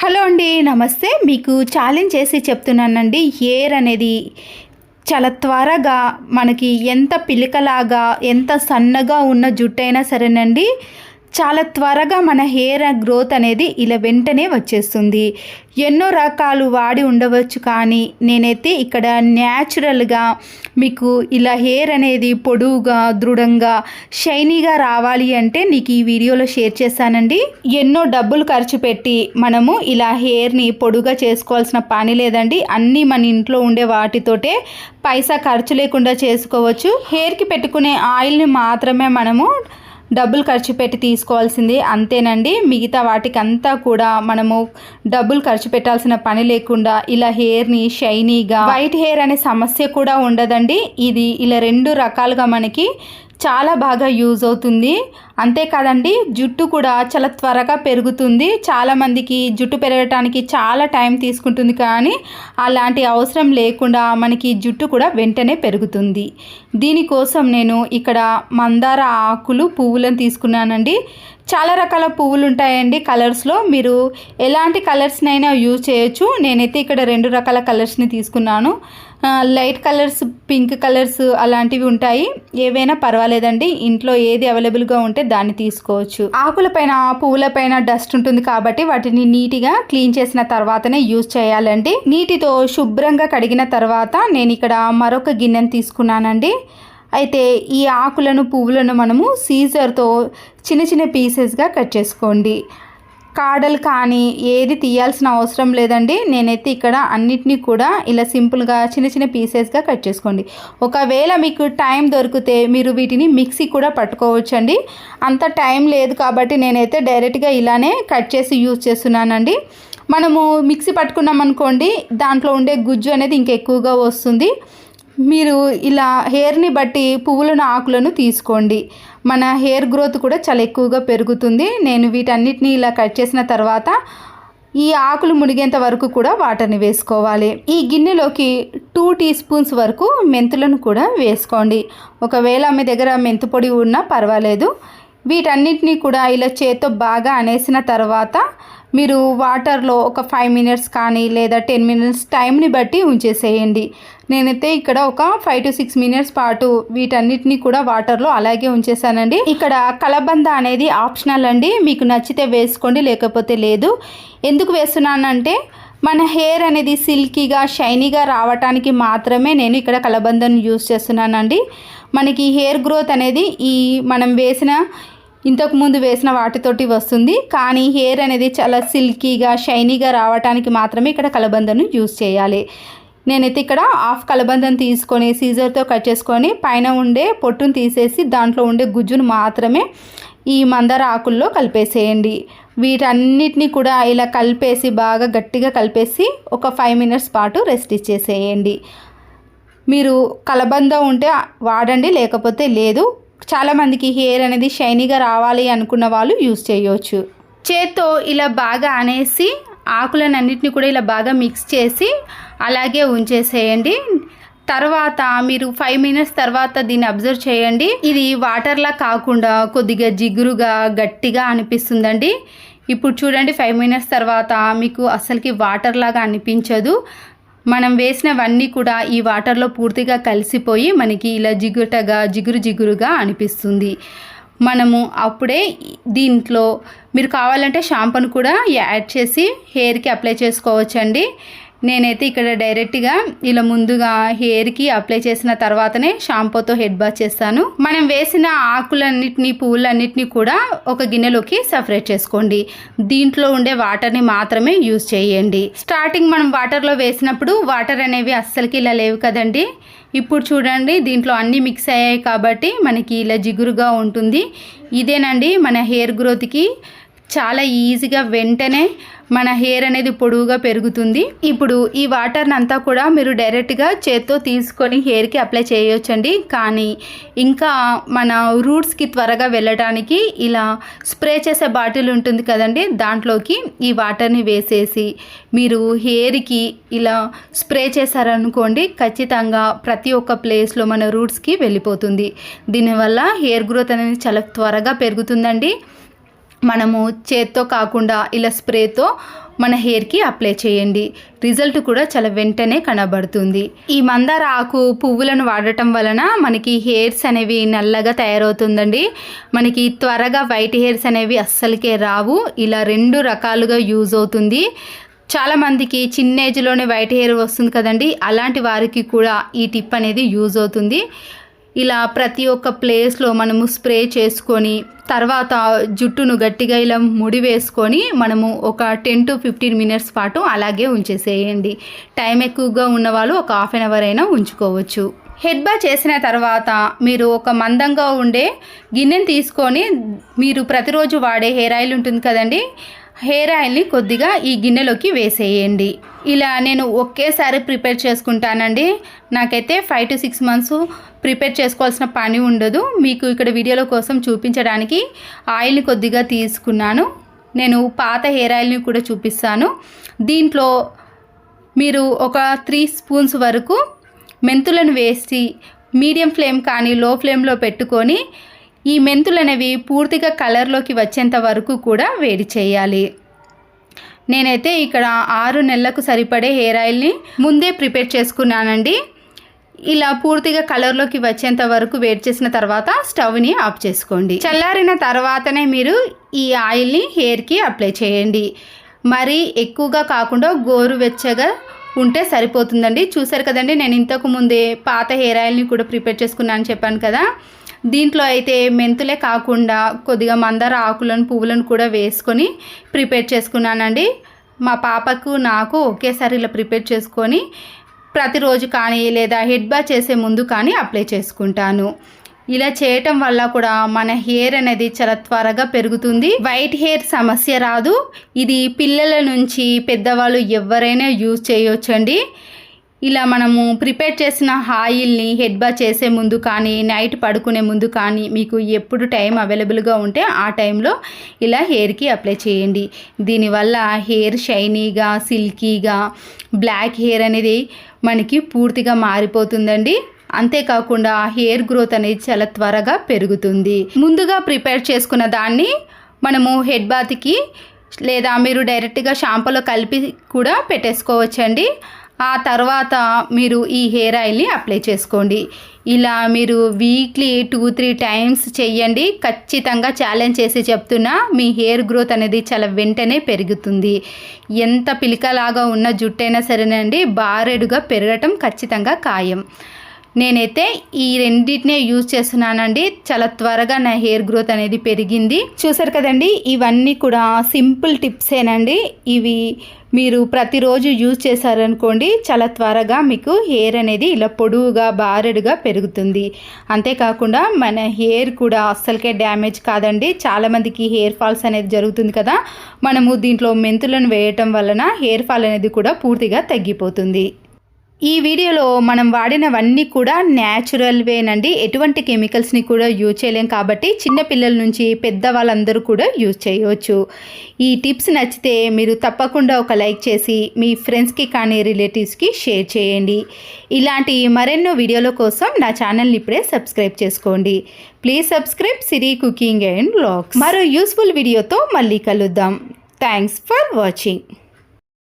Hello అండి, నమస్తే. మీకు ఛాలెంజ్ చేసి చెప్తున్నానండి. హెయిర్ అనేది చాలా త్వరగా మనకి ఎంత పిలకలాగా ఎంత సన్నగా ఉన్న జుట్టైనా సరేనండి, చాలా త్వరగా మన హెయిర్ గ్రోత్ అనేది ఇలా వెంటనే వచ్చేస్తుంది. ఎన్నో రకాలు వాడి ఉండవచ్చు, కానీ నేనైతే ఇక్కడ న్యాచురల్గా మీకు ఇలా హెయిర్ అనేది పొడువుగా దృఢంగా షైనీగా రావాలి అంటే నీకు ఈ వీడియోలో షేర్ చేశానండి. ఎన్నో డబ్బులు ఖర్చు పెట్టి మనము ఇలా హెయిర్ని పొడుగా చేసుకోవాల్సిన పని లేదండి. అన్నీ మన ఇంట్లో ఉండే వాటితోటే పైసా ఖర్చు లేకుండా చేసుకోవచ్చు. హెయిర్కి పెట్టుకునే ఆయిల్ని మాత్రమే మనము డబ్బులు ఖర్చు పెట్టి తీసుకోవాల్సింది, అంతేనండి. మిగతా వాటికి అంతా కూడా మనము డబ్బులు ఖర్చు పెట్టాల్సిన పని లేకుండా ఇలా హెయిర్ని షైనీగా, వైట్ హెయిర్ అనే సమస్య కూడా ఉండదండి. ఇది ఇలా రెండు రకాలుగా మనకి చాలా బాగా యూజ్ అవుతుంది. అంతేకాదండి, జుట్టు కూడా చాలా త్వరగా పెరుగుతుంది. చాలామందికి జుట్టు పెరగటానికి చాలా టైం తీసుకుంటుంది, కానీ అలాంటి అవసరం లేకుండా మనకి జుట్టు కూడా వెంటనే పెరుగుతుంది. దీనికోసం నేను ఇక్కడ మందార ఆకులు పువ్వులను తీసుకున్నానండి. చాలా రకాల పువ్వులు ఉంటాయండి కలర్స్లో. మీరు ఎలాంటి కలర్స్నైనా యూజ్ చేయొచ్చు. నేనైతే ఇక్కడ 2 రకాల కలర్స్ని తీసుకున్నాను. లైట్ కలర్స్, పింక్ కలర్స్ అలాంటివి ఉంటాయి. ఏవైనా పర్వాలేదండి, ఇంట్లో ఏది అవైలబుల్గా ఉంటే దాన్ని తీసుకోవచ్చు. ఆకులపైన పువ్వులపైన డస్ట్ ఉంటుంది కాబట్టి వాటిని నీట్గా క్లీన్ చేసిన తర్వాతనే యూజ్ చేయాలండి. నీటితో శుభ్రంగా కడిగిన తర్వాత నేను ఇక్కడ మరొక గిన్నెను తీసుకున్నానండి. అయితే ఈ ఆకులను పువ్వులను మనము సీజర్తో చిన్న చిన్న పీసెస్గా కట్ చేసుకోండి. కాడలు కానీ ఏది తీయాల్సిన అవసరం లేదండి. నేనైతే ఇక్కడ అన్నిటినీ కూడా ఇలా సింపుల్గా చిన్న చిన్న పీసెస్గా కట్ చేసుకోండి. ఒకవేళ మీకు టైం దొరికితే మీరు వీటిని మిక్సీ కూడా పట్టుకోవచ్చండి. అంత టైం లేదు కాబట్టి నేనైతే డైరెక్ట్గా ఇలానే కట్ చేసి యూజ్ చేస్తున్నానండి. మనము మిక్సీ పట్టుకున్నాం అనుకోండి, దాంట్లో ఉండే గుజ్జు అనేది ఇంకెక్కువగా వస్తుంది. మీరు ఇలా హెయిర్ని బట్టి పువ్వులను ఆకులను తీసుకోండి. మన హెయిర్ గ్రోత్ కూడా చాలా ఎక్కువగా పెరుగుతుంది. నేను వీటన్నిటిని ఇలా కట్ చేసిన తర్వాత ఈ ఆకులు మునిగేంత వరకు కూడా వాటర్ని వేసుకోవాలి. ఈ గిన్నెలోకి 2 టీ స్పూన్స్ వరకు మెంతులను కూడా వేసుకోండి. ఒకవేళ మీ దగ్గర మెంతు పొడి ఉన్నా పర్వాలేదు. వీటన్నిటిని కూడా ఇలా చేత్తో బాగా అనేసిన తర్వాత మీరు వాటర్లో ఒక 5 మినిట్స్ కానీ లేదా 10 మినిట్స్ టైంని బట్టి ఉంచేసేయండి. నేనైతే ఇక్కడ ఒక 5 to 6 మినిట్స్ పాటు వీటన్నిటిని కూడా వాటర్లో అలాగే ఉంచేసానండి. ఇక్కడ కలబంద అనేది ఆప్షనల్ అండి. మీకు నచ్చితే వేసుకోండి, లేకపోతే లేదు. ఎందుకు వేస్తున్నానంటే మన హెయిర్ అనేది సిల్కీగా షైనీగా రావటానికి మాత్రమే నేను ఇక్కడ కలబందను యూజ్ చేస్తున్నానండి. మనకి హెయిర్ గ్రోత్ అనేది మనం ఇంతకుముందు వేసిన వాటితోటి వస్తుంది, కానీ హెయిర్ అనేది చాలా సిల్కీగా షైనీగా రావడానికి మాత్రమే ఇక్కడ కలబందను యూజ్ చేయాలి. నేనైతే ఇక్కడ హాఫ్ కలబందను తీసుకొని సీజర్తో కట్ చేసుకొని పైన ఉండే పొట్టును తీసేసి దాంట్లో ఉండే గుజ్జును మాత్రమే ఈ మందార ఆకుల్లో కలిపేసేయండి. వీటన్నిటిని కూడా ఇలా కలిపేసి బాగా గట్టిగా కలిపేసి ఒక 5 మినిట్స్ పాటు రెస్ట్ ఇచ్చేసేయండి. మీరు కలబంద ఉంటే వాడండి, లేకపోతే లేదు. చాలామందికి హెయిర్ అనేది షైనీగా రావాలి అనుకున్న వాళ్ళు యూజ్ చేయవచ్చు. చేత్తో ఇలా బాగా అనేసి ఆకులన్నింటినీ కూడా ఇలా బాగా మిక్స్ చేసి అలాగే ఉంచేసేయండి. తర్వాత మీరు 5 మినిట్స్ తర్వాత దీన్ని అబ్జర్వ్ చేయండి. ఇది వాటర్లా కాకుండా కొద్దిగా జిగురుగా గట్టిగా అనిపిస్తుందండి. ఇప్పుడు చూడండి, 5 మినిట్స్ తర్వాత మీకు అసలుకి వాటర్ లాగా అనిపించదు. మనం వేసినవన్నీ కూడా ఈ వాటర్లో పూర్తిగా కలిసిపోయి మనకి ఇలా జిగురుగా అనిపిస్తుంది. మనము అప్పుడే దీంట్లో మీరు కావాలంటే షాంపూను కూడా యాడ్ చేసి హెయిర్కి అప్లై చేసుకోవచ్చండి. నేనైతే ఇక్కడ డైరెక్ట్గా ఇలా ముందుగా హెయిర్కి అప్లై చేసిన తర్వాతనే షాంపూతో హెడ్ బాత్ చేస్తాను. మనం వేసిన ఆకులన్నిటినీ పువ్వులన్నిటినీ కూడా ఒక గిన్నెలోకి సపరేట్ చేసుకోండి. దీంట్లో ఉండే వాటర్ని మాత్రమే యూజ్ చేయండి. స్టార్టింగ్ మనం వాటర్లో వేసినప్పుడు వాటర్ అనేవి అస్సలకి ఇలా లేవు కదండి. ఇప్పుడు చూడండి, దీంట్లో అన్నీ మిక్స్ అయ్యాయి కాబట్టి మనకి ఇలా జిగురుగా ఉంటుంది. ఇదేనండి మన హెయిర్ గ్రోత్కి చాలా ఈజీగా వెంటనే మన హెయిర్ అనేది పొడవుగా పెరుగుతుంది. ఇప్పుడు ఈ వాటర్ని అంతా కూడా మీరు డైరెక్ట్గా చేత్తో తీసుకొని హెయిర్కి అప్లై చేయొచ్చండి. కానీ ఇంకా మన రూట్స్కి త్వరగా వెళ్ళడానికి ఇలా స్ప్రే చేసే బాటిల్ ఉంటుంది కదండి, దాంట్లోకి ఈ వాటర్ని వేసేసి మీరు హెయిర్కి ఇలా స్ప్రే చేశారనుకోండి, ఖచ్చితంగా ప్రతి ఒక్క ప్లేస్లో మన రూట్స్కి వెళ్ళిపోతుంది. దీనివల్ల హెయిర్ గ్రోత్ అనేది చాలా త్వరగా పెరుగుతుందండి. మనము చేత్తో కాకుండా ఇలా స్ప్రేతో మన హెయిర్కి అప్లై చేయండి. రిజల్ట్ కూడా చాలా వెంటనే కనబడుతుంది. ఈ మందార ఆకు పువ్వులను వాడటం వలన మనకి హెయిర్స్ అనేవి నల్లగా తయారవుతుందండి. మనకి త్వరగా వైట్ హెయిర్స్ అనేవి అస్సలకే రావు. ఇలా 2 రకాలుగా యూజ్ అవుతుంది. చాలామందికి చిన్న ఏజ్లోనే వైట్ హెయిర్ వస్తుంది కదండి, అలాంటి వారికి కూడా ఈ టిప్ అనేది యూజ్ అవుతుంది. ఇలా ప్రతి ఒక్క ప్లేస్లో మనము స్ప్రే చేసుకొని తర్వాత జుట్టును గట్టిగా ఇలా ముడి వేసుకొని మనము ఒక 10 to 15 minutes పాటు అలాగే ఉంచేసేయండి. టైం ఎక్కువగా ఉన్నవాళ్ళు ఒక హాఫ్ అన్ అవర్ అయినా ఉంచుకోవచ్చు. హెడ్ బాత్ చేసిన తర్వాత మీరు ఒక మందంగా ఉండే గిన్నెని తీసుకొని మీరు ప్రతిరోజు వాడే హెయిర్ ఆయిల్ ఉంటుంది కదండి, హెయిర్ ఆయిల్ని కొద్దిగా ఈ గిన్నెలోకి వేసేయండి. ఇలా నేను ఒకేసారి ప్రిపేర్ చేసుకుంటానండి. నాకైతే 5 to 6 months ప్రిపేర్ చేసుకోవాల్సిన పని ఉండదు. మీకు ఇక్కడ వీడియోలో కోసం చూపించడానికి ఆయిల్ని కొద్దిగా తీసుకున్నాను. నేను పాత హెయిర్ ఆయిల్ని కూడా చూపిస్తాను. దీంట్లో మీరు ఒక 3 spoons వరకు మెంతులను వేసి మీడియం ఫ్లేమ్ కానీ లో ఫ్లేమ్లో పెట్టుకొని ఈ మెంతులు అనేవి పూర్తిగా కలర్లోకి వచ్చేంత వరకు కూడా వేడి చేయాలి. నేనైతే ఇక్కడ 6 నెలలకు సరిపడే హెయిర్ ఆయిల్ని ముందే ప్రిపేర్ చేసుకున్నానండి. ఇలా పూర్తిగా కలర్లోకి వచ్చేంత వరకు వేడి చేసిన తర్వాత స్టవ్ని ఆఫ్ చేసుకోండి. చల్లారిన తర్వాతనే మీరు ఈ ఆయిల్ని హెయిర్కి అప్లై చేయండి. మరీ ఎక్కువగా కాకుండా గోరువెచ్చగా ఉంటే సరిపోతుందండి. చూసారు కదండి, నేను ఇంతకు ముందే పాత హెయిర్ ఆయిల్ని కూడా ప్రిపేర్ చేసుకున్నాను చెప్పాను కదా. దీంట్లో అయితే మెంతులే కాకుండా కొద్దిగా మందార ఆకులను పువ్వులను కూడా వేసుకొని ప్రిపేర్ చేసుకున్నానండి. మా పాపకు నాకు ఒకేసారి ఇలా ప్రిపేర్ చేసుకొని ప్రతిరోజు కానీ లేదా హెడ్ బాత్ చేసే ముందు కానీ అప్లై చేసుకుంటాను. ఇలా చేయటం వల్ల కూడా మన హెయిర్ అనేది చాలా త్వరగా పెరుగుతుంది. వైట్ హెయిర్ సమస్య రాదు. ఇది పిల్లల నుంచి పెద్దవాళ్ళు ఎవరైనా యూజ్ చేయొచ్చండి. ఇలా మనము ప్రిపేర్ చేసిన ఆయిల్ని హెడ్ బాత్ చేసే ముందు కానీ నైట్ పడుకునే ముందు కానీ మీకు ఎప్పుడు టైం అవైలబుల్గా ఉంటే ఆ టైంలో ఇలా హెయిర్కి అప్లై చేయండి. దీనివల్ల హెయిర్ షైనీగా సిల్కీగా బ్లాక్ హెయిర్ అనేది మనకి పూర్తిగా మారిపోతుందండి. అంతేకాకుండా హెయిర్ గ్రోత్ అనేది చాలా త్వరగా పెరుగుతుంది. ముందుగా ప్రిపేర్ చేసుకున్న దాన్ని మనము హెడ్ బాత్కి లేదా మీరు డైరెక్ట్గా షాంపూలో కలిపి కూడా పెట్టేసుకోవచ్చండి. ఆ తర్వాత మీరు ఈ హెయిర్ ఆయిల్ని అప్లై చేసుకోండి. ఇలా మీరు వీక్లీ 2-3 times చెయ్యండి. ఖచ్చితంగా ఛాలెంజ్ చేసి చెప్తున్నా, మీ హెయిర్ గ్రోత్ అనేది చాలా వెంటనే పెరుగుతుంది. ఎంత పిలికలాగా ఉన్న జుట్టైనా సరేనండి, బారెడుగా పెరగటం ఖచ్చితంగా ఖాయం. నేనైతే ఈ రెండింటినే యూజ్ చేస్తున్నానండి. చాలా త్వరగా నా హెయిర్ గ్రోత్ అనేది పెరిగింది. చూసారు కదండి, ఇవన్నీ కూడా సింపుల్ టిప్సేనండి. ఇవి మీరు ప్రతిరోజు యూజ్ చేశారనుకోండి, చాలా త్వరగా మీకు హెయిర్ అనేది ఇలా పొడవుగా బారెడుగా పెరుగుతుంది. అంతేకాకుండా మన హెయిర్ కూడా అస్సలకే డ్యామేజ్ కాదండి. చాలామందికి హెయిర్ ఫాల్స్ అనేది జరుగుతుంది కదా, మనము దీంట్లో మెంతులను వేయటం వలన హెయిర్ ఫాల్ అనేది కూడా పూర్తిగా తగ్గిపోతుంది. ఈ వీడియోలో మనం వాడినవన్నీ కూడా న్యాచురల్ వేనండి. ఎటువంటి కెమికల్స్ని కూడా యూజ్ చేయలేం కాబట్టి చిన్నపిల్లల నుంచి పెద్దవాళ్ళందరూ కూడా యూజ్ చేయవచ్చు. ఈ టిప్స్ నచ్చితే మీరు తప్పకుండా ఒక లైక్ చేసి మీ ఫ్రెండ్స్కి కానీ రిలేటివ్స్కి షేర్ చేయండి. ఇలాంటి మరెన్నో వీడియోల కోసం నా ఛానల్ని ఇప్పుడే సబ్స్క్రైబ్ చేసుకోండి. Please subscribe Siri cooking and vlogs. మరో యూస్ఫుల్ వీడియోతో మళ్ళీ కలుద్దాం. Thanks for watching.